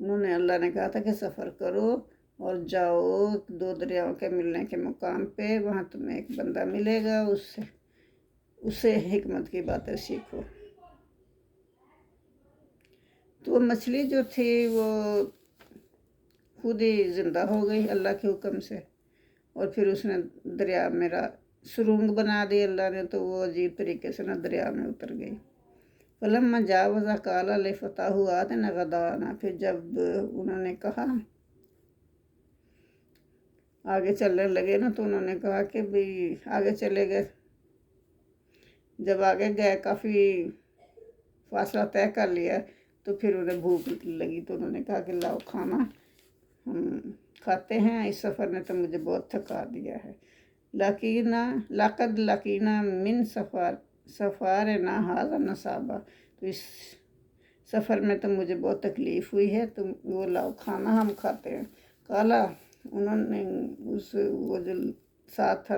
انہوں نے اللہ نے کہا تھا کہ سفر کرو اور جاؤ 2 دریاؤں کے ملنے کے مقام پہ، وہاں تمہیں ایک بندہ ملے گا، اس سے حکمت کی باتیں سیکھو۔ تو وہ مچھلی جو تھی وہ خود ہی زندہ ہو گئی اللہ کے حکم سے، اور پھر اس نے دریا میں سرنگ بنا دی اللہ نے، تو وہ عجیب طریقے سے دریا میں اتر گئی۔ فلما جاوز قال لفتاه آتنا غداءنا، پھر جب انہوں نے کہا آگے چلنے لگے تو انہوں نے کہا کہ بھئی آگے چلے گئے، جب آگے گئے کافی فاصلہ طے کر لیا تو پھر انہیں بھوک لگی، تو انہوں نے کہا کہ لاؤ کھانا ہم کھاتے ہیں، اس سفر نے تو مجھے بہت تھکا دیا ہے۔ لقد لقینا من سفارنا ھذا نصابا، تو اس سفر میں تو مجھے بہت تکلیف ہوئی ہے، تو وہ لاؤ کھانا ہم کھاتے ہیں۔ کالا، انہوں نے وہ جو ساتھ تھا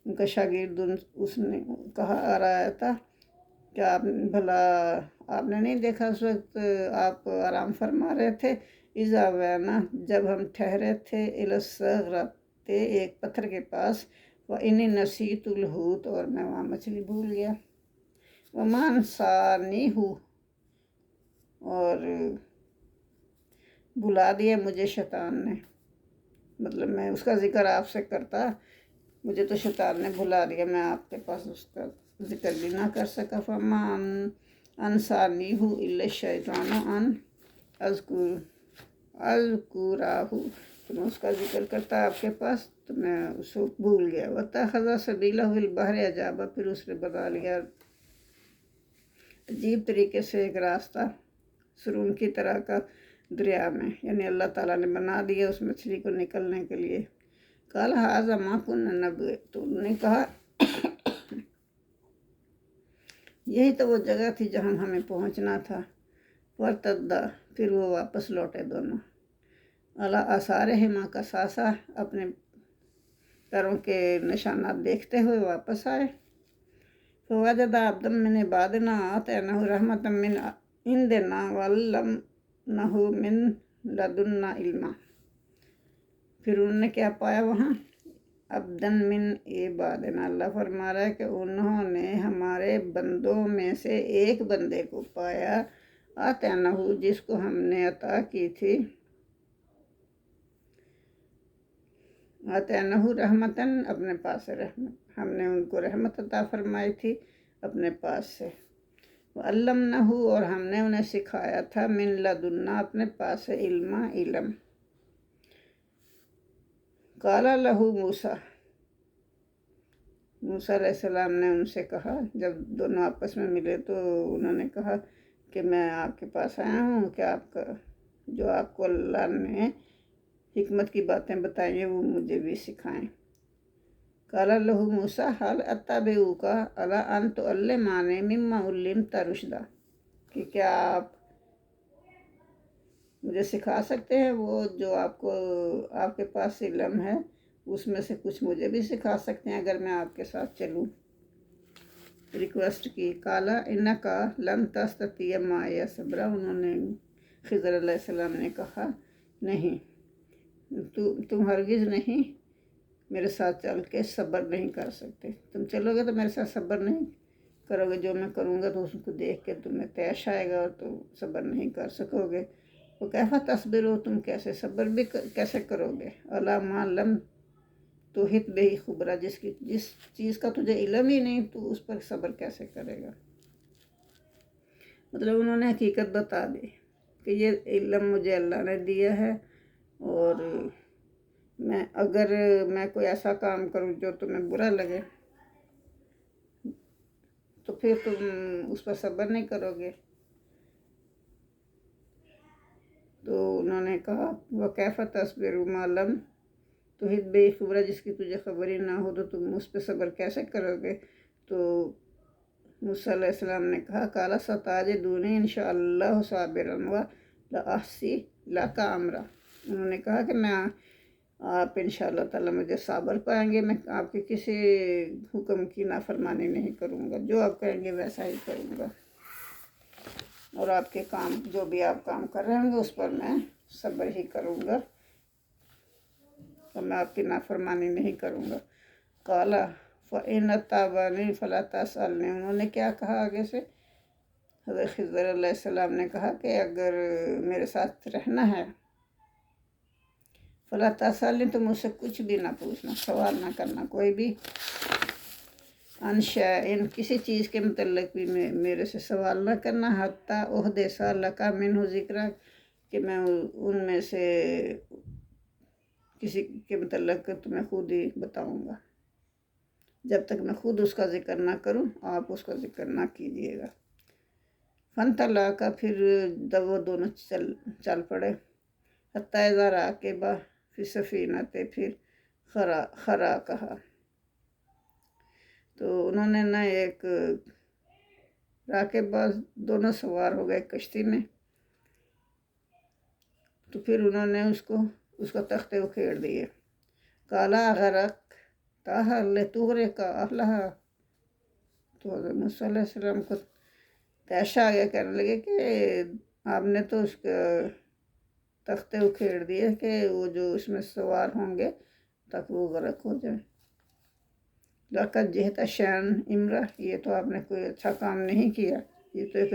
ان کا شاگرد، اس نے کہا آ رہا تھا کہ آپ نے نہیں دیکھا اس وقت آپ آرام فرما رہے تھے، اذا وینا، جب ہم ٹھہرے تھے، الی الصخرۃ، ایک پتھر کے پاس، وانی نسیت الحوت، اور میں وہاں مچھلی بھول گیا، وما انسانیہ، اور بلا دیا مجھے شیطان نے، مطلب میں اس کا ذکر آپ سے کرتا، مجھے تو شیطان نے بھلا دیا، میں آپ کے پاس اس کا ذکر بھی نہ کر سکا۔ فما انسانیہ الا الشیطان ان اذکرہ، تو میں اس کا ذکر کرتا آپ کے پاس تو میں اس کو بھول گیا۔ واتخذ سبیلہ فی البحر عجبا، پھر اس نے بنا لیا عجیب طریقے سے ایک راستہ سرنگ کی طرح کا دریا میں، یعنی اللہ تعالیٰ نے بنا دیا اس مچھلی کو نکلنے کے لیے۔ قال ھذا ما کنا نبغی، تو انہوں نے کہا یہی تو وہ جگہ تھی جہاں ہمیں پہنچنا تھا۔ وارتدا، پھر وہ واپس لوٹے دونوں، علی آثارہما قصاصا، اپنے پیروں کے نشانات دیکھتے ہوئے واپس آئے۔ فوجد عبدا من عبادنا آتیناہ رحمۃ من عندنا وعلمناہ من لدنا علما، پھر انہوں نے کیا پایا وہاں؟ عبدن من عبادنا، اللہ فرما رہا ہے کہ انہوں نے ہمارے بندوں میں سے ایک بندے کو پایا، آتیناہ، جس کو ہم نے عطا کی تھی، آتیناہ رحمتاً، اپنے پاس سے رحمت، ہم نے ان کو رحمت عطا فرمائی تھی اپنے پاس سے۔ وعلمناہ، اور ہم نے انہیں سکھایا تھا، من لدنا، اپنے پاس سے، علم۔ قال لہ موسیٰ، موسیٰ علیہ السلام نے ان سے کہا، جب دونوں آپس میں ملے تو انہوں نے کہا کہ میں آپ کے پاس آیا ہوں کہ جو آپ کو اللہ نے حکمت کی باتیں بتائی ہیں وہ مجھے بھی سکھائیں۔ قال لہ موسیٰ ھل اتبعک علی ان تعلمنی مما علمت رشدا، کہ کیا آپ مجھے سکھا سکتے ہیں وہ جو آپ کے پاس علم ہے، اس میں سے کچھ مجھے بھی سکھا سکتے ہیں اگر میں آپ کے ساتھ چلوں؟ ریکویسٹ کی۔ قالا انکا لن تستطیع معی صبرا، انہوں نے خضر علیہ السلام نے کہا نہیں، تم ہرگز نہیں میرے ساتھ چل کے صبر نہیں کر سکتے، تم چلو گے تو میرے ساتھ صبر نہیں کرو گے، جو میں کروں گا تو اس کو دیکھ کے تمہیں طیش آئے گا اور تم صبر نہیں کر سکو گے۔ وہ کیفا تصبرو، تم کیسے صبر بھی کیسے کرو گے، علی ما لم تحط بہ خبرا، جس چیز کا تجھے علم ہی نہیں تو اس پر صبر کیسے کرے گا۔ مطلب انہوں نے حقیقت بتا دی کہ یہ علم مجھے اللہ نے دیا ہے، اور اگر میں کوئی ایسا کام کروں جو تمہیں برا لگے تو پھر تم اس پر صبر نہیں کرو گے۔ تو انہوں نے کہا وَكَيْفَ تَصْبِرُ مَا لَمْ تُحِطْ بِهِ خُبْرًا، جس کی تجھے خبر ہی نہ ہو تو تم اس پہ صبر کیسے کرو گے؟ تو موسیٰ علیہ السلام نے کہا قَالَ سَتَجِدُونِی إِنْ شَاءَ اللَّهُ صَابِرًا وَلَا أَعْصِی لَکَ أَمْرًا، انہوں نے کہا کہ آپ انشاءاللہ تعالیٰ مجھے صابر پائیں گے، میں آپ کے کسی حکم کی نافرمانی نہیں کروں گا، جو آپ کہیں گے ویسا ہی کروں گا۔ اور آپ کے کام جو بھی آپ کام کر رہے ہوں گے اس پر میں صبر ہی کروں گا اور میں آپ کی نافرمانی نہیں کروں گا۔ کالا فَإِنَّ اتَّبَعَنِي فَلَا تَسْأَلْنِي، انہوں نے کیا کہا آگے سے؟ حضرت خضر علیہ السلام نے کہا کہ اگر میرے ساتھ رہنا ہے فَلَا تَسْأَلْنِي، تو مجھ سے کچھ بھی نہ پوچھنا، سوال نہ کرنا کوئی بھی، عن شیء، کسی چیز کے متعلق بھی میرے سے سوال نہ کرنا، حتیٰ احدث لک منہ ذکرا، کہ میں ان میں سے کسی کے متعلق تمہیں خود ہی بتاؤں گا، جب تک میں خود اس کا ذکر نہ کروں آپ اس کا ذکر نہ کیجیے گا۔ فانطلقا، پھر وہ دونوں چل پڑے، حتیٰ اذا راکبا فی السفینۃ، پھر خرا کہا، تو انہوں نے نا ایک راکبہ، دونوں سوار ہو گئے کشتی میں، تو پھر انہوں نے اس کا تختے اکھیڑ دیے۔ کالا غرق تاہا لتغرق اہلہا، تو حضرت موسیٰ علیہ السلام کو تیش آ گیا، کہنے لگے کہ آپ نے تو اس کے تختے اکھیڑ دیے کہ وہ جو اس میں سوار ہوں گے تاکہ وہ غرق ہو جائے۔ لقد جئت شیئا امرا، یہ تو آپ نے کوئی اچھا کام نہیں کیا، یہ تو ایک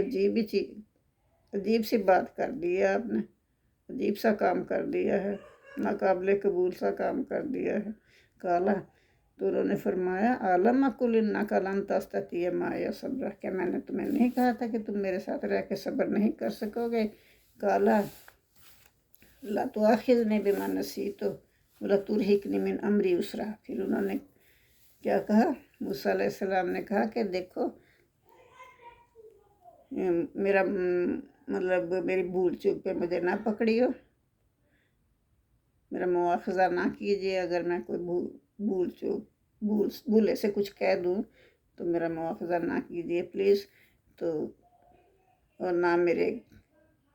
عجیب سی بات کر دی ہے آپ نے، عجیب سا کام کر دیا ہے، ناقابل قبول سا کام کر دیا ہے۔ کالا، تو انہوں نے فرمایا عالم اقل انک لن تستطیع معی صبرا، کہ میں نے تمہیں نہیں کہا تھا کہ تم میرے ساتھ رہ کے صبر نہیں کر سکو گے۔ کالا لا تؤاخذنی بما نسیت ولا ترہقنی من امری یسرا، پھر انہوں نے کیا کہا؟ موسیٰ علیہ السلام نے کہا کہ دیکھو میرا مطلب میری بھول چوک پہ مجھے نہ پکڑیو، میرا مواخذہ نہ کیجیے، اگر میں کوئی بھولے سے کچھ کہہ دوں تو میرا مواخذہ نہ کیجیے پلیز، تو اور نہ میرے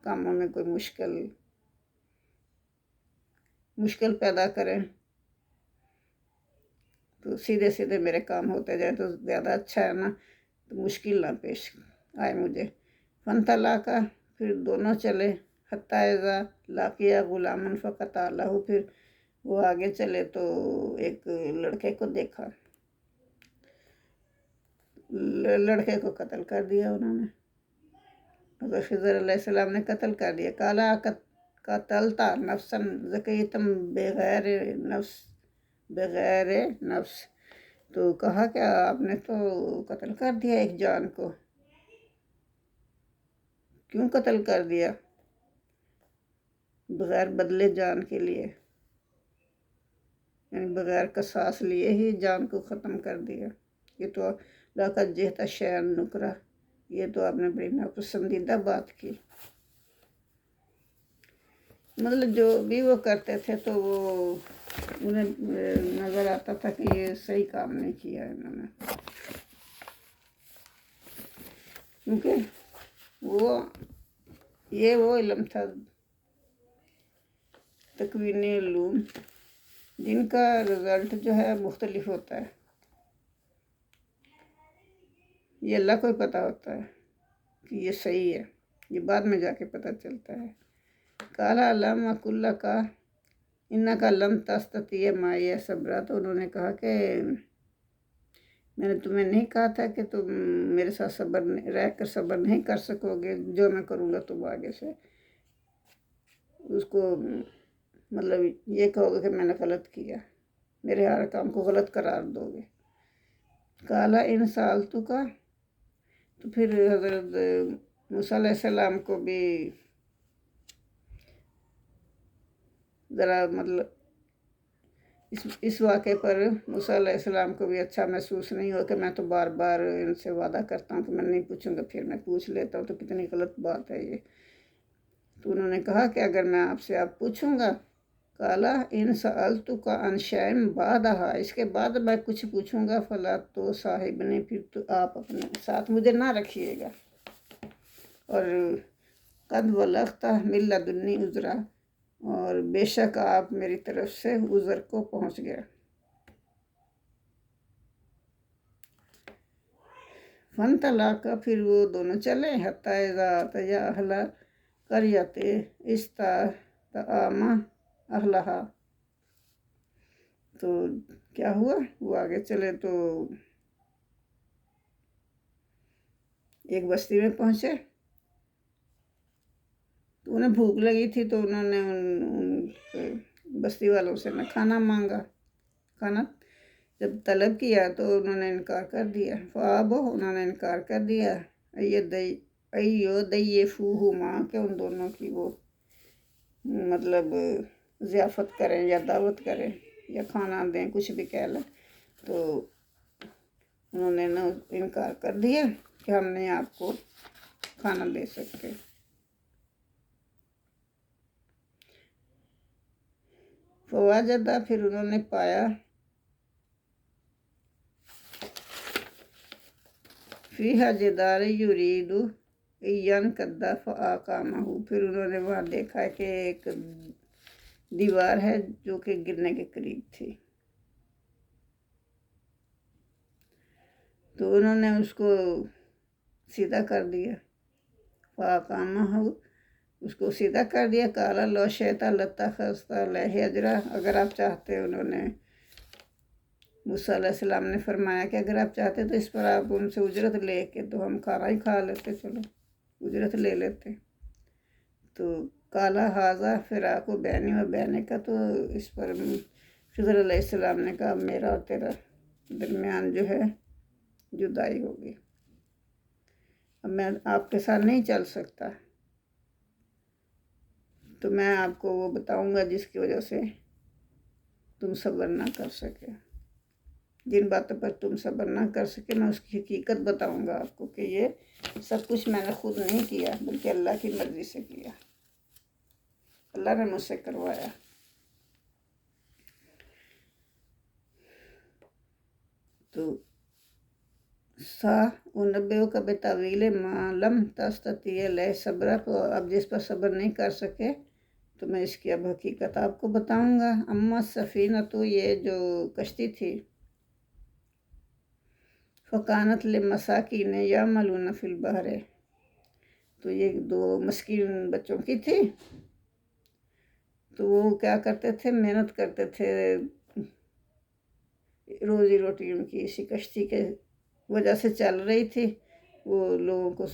کاموں میں کوئی مشکل پیدا کریں، تو سیدھے سیدھے میرے کام ہوتے جائے تو زیادہ اچھا ہے نا، تو مشکل نہ پیش آئے مجھے۔ فانطلقا، پھر دونوں چلے، حتیٰ اذا لاقیا غلاما فقتلہ، پھر وہ آگے چلے تو ایک لڑکے کو دیکھا، لڑکے کو قتل کر دیا انہوں نے، حضرت خضر علیہ السلام نے قتل کر دیا۔ کالا قتلت نفسا زکیۃ بغیر نفس، تو کہا کہ آپ نے تو قتل کر دیا ایک جان کو، کیوں قتل کر دیا؟ بغیر بدلے جان کے لیے، یعنی بغیر قصاص لیے ہی جان کو ختم کر دیا، یہ تو لقد جئت شیئا نکرا، یہ تو آپ نے بڑی ناپسندیدہ بات کی۔ مطلب جو بھی وہ کرتے تھے تو وہ انہیں نظر آتا تھا کہ یہ صحیح کام نہیں کیا انہوں نے، کیونکہ وہ علم تھا تکوینی علوم، جن کا رزلٹ جو ہے مختلف ہوتا ہے، یہ اللہ کو ہی پتہ ہوتا ہے کہ یہ صحیح ہے، یہ بعد میں جا کے پتہ چلتا ہے۔ کالا لم اقل لک انک لن تستطیع معی صبرا، تو انہوں نے کہا کہ میں نے تمہیں نہیں کہا تھا کہ تم میرے ساتھ رہ کر صبر نہیں کر سکو گے، جو میں کروں گا تم آگے سے اس کو مطلب یہ کہو گے کہ میں نے غلط کیا، میرے ہر کام کو غلط قرار دو گے۔ کالا ان سألتک، تو پھر حضرت موسیٰ علیہ السلام کو بھی ذرا مطلب اس واقعے پر موسیٰ علیہ السلام کو بھی اچھا محسوس نہیں ہوا کہ میں تو بار بار ان سے وعدہ کرتا ہوں کہ میں نہیں پوچھوں گا، پھر میں پوچھ لیتا ہوں، تو کتنی غلط بات ہے یہ۔ تو انہوں نے کہا کہ اگر میں آپ سے پوچھوں گا، کالا ان سألتک عن شیء بعدہا، اس کے بعد میں کچھ پوچھوں گا، فلا تو صاحبنی، پھر تو آپ اپنے ساتھ مجھے نہ رکھیے گا، اور قد بلغت من لدنی عذرا، اور بے شک آپ میری طرف سے عذر کو پہنچ گیا۔ فن طلاق کا پھر وہ دونوں چلے حتیٰ اذا اتیا اہل قریۃ استطعما اہلہا، تو کیا ہوا، وہ آگے چلے تو ایک بستی میں پہنچے، تو انہیں بھوک لگی تھی تو انہوں نے ان بستی والوں سے نہ کھانا مانگا، کھانا جب طلب کیا تو انہوں نے انکار کر دیا، انہوں نے انکار کر دیا، ضیفوہما کہ ان دونوں کی وہ مطلب ضیافت کریں یا دعوت کریں یا کھانا دیں، کچھ بھی کہہ لیں، تو انہوں نے انکار کر دیا کہ ہم نہیں آپ کو کھانا دے سکتے۔ فوجدہ پھر انہوں نے پایا فیہا جدار یرید ینقض فاقامہ، پھر انہوں نے وہاں دیکھا کہ ایک دیوار ہے جو کہ گرنے کے قریب تھی، تو انہوں نے اس کو سیدھا کر دیا، فاقامہ اس کو سیدھا کر دیا۔ قال لو شئت لاتخذت علیہ اجرا، اگر آپ چاہتے، انہوں نے موسیٰ علیہ السلام نے فرمایا کہ اگر آپ چاہتے تو اس پر آپ ان سے اجرت لے کے تو ہم کھانا ہی کھا لیتے، چلو اجرت لے لیتے۔ تو قال ھذا فراق بینی و بینک، تو اس پر خضر علیہ السلام نے کہا میرا اور تیرا درمیان جو ہے جدائی ہوگی، اب میں آپ کے ساتھ نہیں چل سکتا، تو میں آپ کو وہ بتاؤں گا جس کی وجہ سے تم صبر نہ کر سکے، جن باتوں پر تم صبر نہ کر سکے میں اس کی حقیقت بتاؤں گا آپ کو کہ یہ سب کچھ میں نے خود نہیں کیا بلکہ اللہ کی مرضی سے کیا، اللہ نے مجھ سے کروایا۔ تو انبئک بتاویل ما لم تستطیع علیہ صبرا، تو اب جس پر صبر نہیں کر سکے تو میں اس کی اب حقیقت آپ کو بتاؤں گا۔ اما سفینہ، تو یہ جو کشتی تھی، فکانت لمساکین یعملون فی البحر، تو یہ دو مسکین بچوں کی تھی، تو وہ کیا کرتے تھے، محنت کرتے تھے، روزی روٹی ان کی اسی کشتی کے وجہ سے چل رہی تھی، وہ لوگوں کو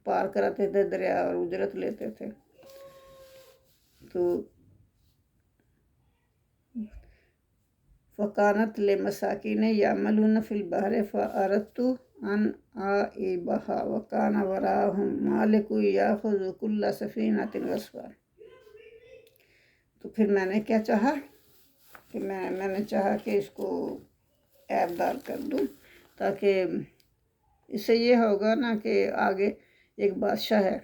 پار کراتے تھے دریا اور اجرت لیتے تھے۔ تو فکانت لمساکین یعملون فی البحر فاردت ان اعیبها وکان وراءہم مالک یاخذ کل سفینۃ غصبا، تو پھر میں نے کیا چاہا کہ میں نے چاہا کہ اس کو عیب دار کر دوں، تاکہ اس سے یہ ہوگا نا کہ آگے ایک بادشاہ ہے،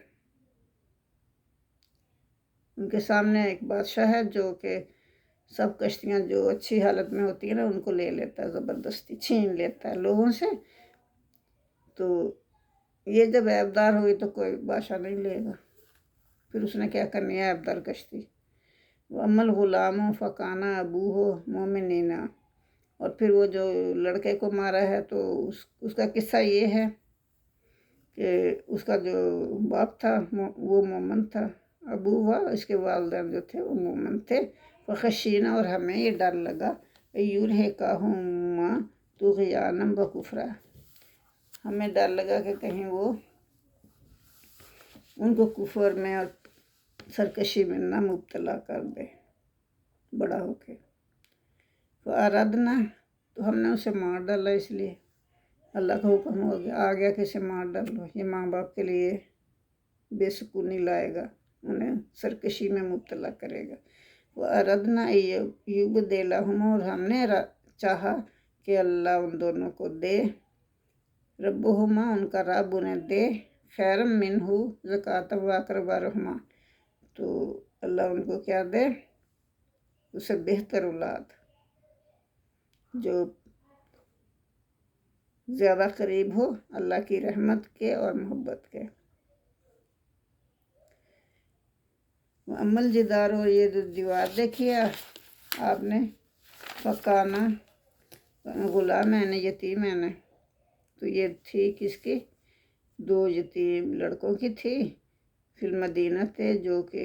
ان کے سامنے ایک بادشاہ ہے جو کہ سب کشتیاں جو اچھی حالت میں ہوتی ہیں نا ان کو لے لیتا ہے، زبردستی چھین لیتا ہے لوگوں سے، تو یہ جب عیب دار ہوئی تو کوئی بادشاہ نہیں لے گا، پھر اس نے کیا کرنی ہے عیب دار کشتی۔ وَأَمَّا الْغُلَامُ فَكَانَ أَبُوهُ مُؤْمِنًا، اور پھر وہ جو لڑکے کو مارا ہے تو اس کا قصہ یہ ہے کہ اس کا جو باپ تھا وہ مومن تھا، ابو ہوا اس کے والدین جو تھے وہ مومن تھے، فخشینا، اور ہمیں یہ ڈر لگا، یرہقہما طغیانا وکفرا، ہمیں ڈر لگا کہ کہیں وہ ان کو کفر میں اور سرکشی میں نہ مبتلا کر دے بڑا ہو کے۔ فَأَرَدْنَا، تو ہم نے اسے مار ڈالا، اس لیے اللہ کا حکم ہو گیا، آ گیا کہ اسے مار ڈالو، یہ ماں باپ کے لیے بے سکونی لائے گا، انہیں سرکشی میں مبتلا کرے گا۔ وَأَرَدْنَا أَن يُبْدِلَهُمَا، اور ہم نے چاہا کہ اللہ ان دونوں کو دے، ربہما، ان کا رب انہیں دے، خیرم منہ زکاۃ وَأَقْرَبَ رحمًا، تو اللہ ان کو کیا دے، اسے بہتر اولاد جو زیادہ قریب ہو اللہ کی رحمت کے اور محبت کے۔ عمل جدار، اور یہ جو دیوار دیکھی ہے آپ نے، فکانہ غلامین یتیمین، تو یہ تھی کس کی؟ 2 یتیم لڑکوں کی تھی، فی المدینہ تھے، جو کہ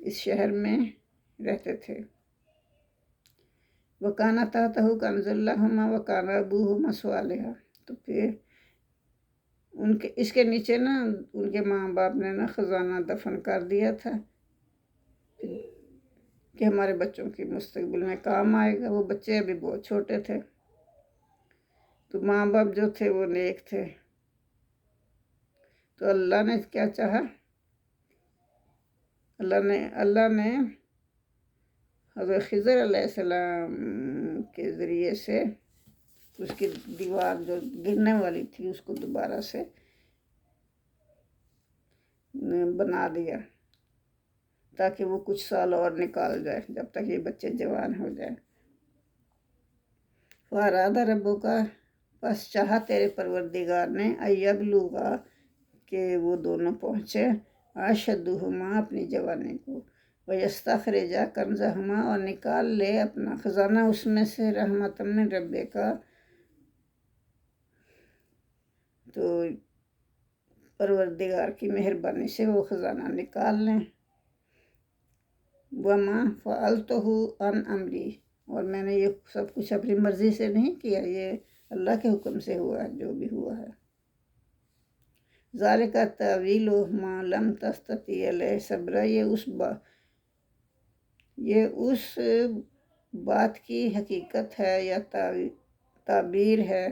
اس شہر میں رہتے تھے۔ وَكَانَ تَحْتَهُ كَنْزٌ لَهُمَا وَكَانَ أَبُوهُمَا صَالِحًا۔ تو پھر اس کے نیچے نا ان کے ماں باپ نے نا خزانہ دفن کر دیا تھا کہ ہمارے بچوں کی مستقبل میں کام آئے گا۔ وہ بچے ابھی بہت چھوٹے تھے، تو ماں باپ جو تھے وہ نیک تھے۔ تو اللہ نے کیا چاہا؟ اللہ نے حضرت خضر علیہ السلام کے ذریعے سے اس کی دیوار جو گرنے والی تھی اس کو دوبارہ سے بنا دیا، تاکہ وہ کچھ سال اور نکال جائے جب تک یہ بچے جوان ہو جائیں۔ فَأَرَادَ رَبُّكَ، پس چاہا تیرے پروردگار نے، اَيَّبْلُغَا، کہ وہ دونوں پہنچے، أَشُدَّهُمَا، اپنی جوانی کو، وَيَسْتَخْرِجَا كَنْزَهُمَا، اور نکال لے اپنا خزانہ اس میں سے، رحمتم من ربک، تو پروردگار کی مہربانی سے وہ خزانہ نکال لیں۔ وَمَا فَعَلْتُهُ عَنْ أَمْرِي، اور میں نے یہ سب کچھ اپنی مرضی سے نہیں کیا، یہ اللہ کے حکم سے ہوا ہے جو بھی ہوا ہے۔ ذَلِكَ تَأْوِيلُ مَا لَمْ تَسْتَطِعْ عَلَيْهِ صَبْرًا، یہ اس بات کی حقیقت ہے یا تعبیر ہے،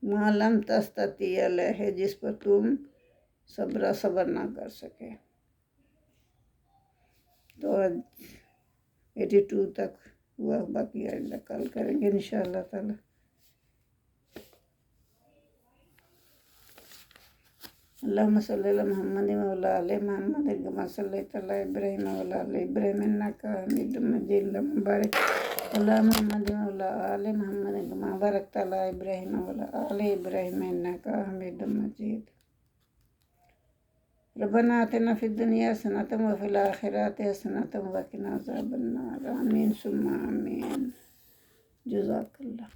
مَا لَمْ تَسْتَطِعْ عَلَيْهِ، جس پر تم صبر نہ کر سکے۔ تو 82 تک ہوا، باقی آئندہ کل کریں گے انشاءاللہ تعالی۔ اللہم صلی علی محمد وعلی آل محمد کما صلیت علی ابراہیم وعلی آل ابراہیم انک حمید مجید۔ اللہم بارک علی محمد وعلی آل محمد کما بارکت علی ابراہیم وعلی آل ابراہیم انک حمید مجید۔ ربنا آتنا فی الدنیا حسنۃ وفی الآخرۃ حسنۃ وقنا عذاب النار۔ آمین ثم آمین۔ جزاک اللہ۔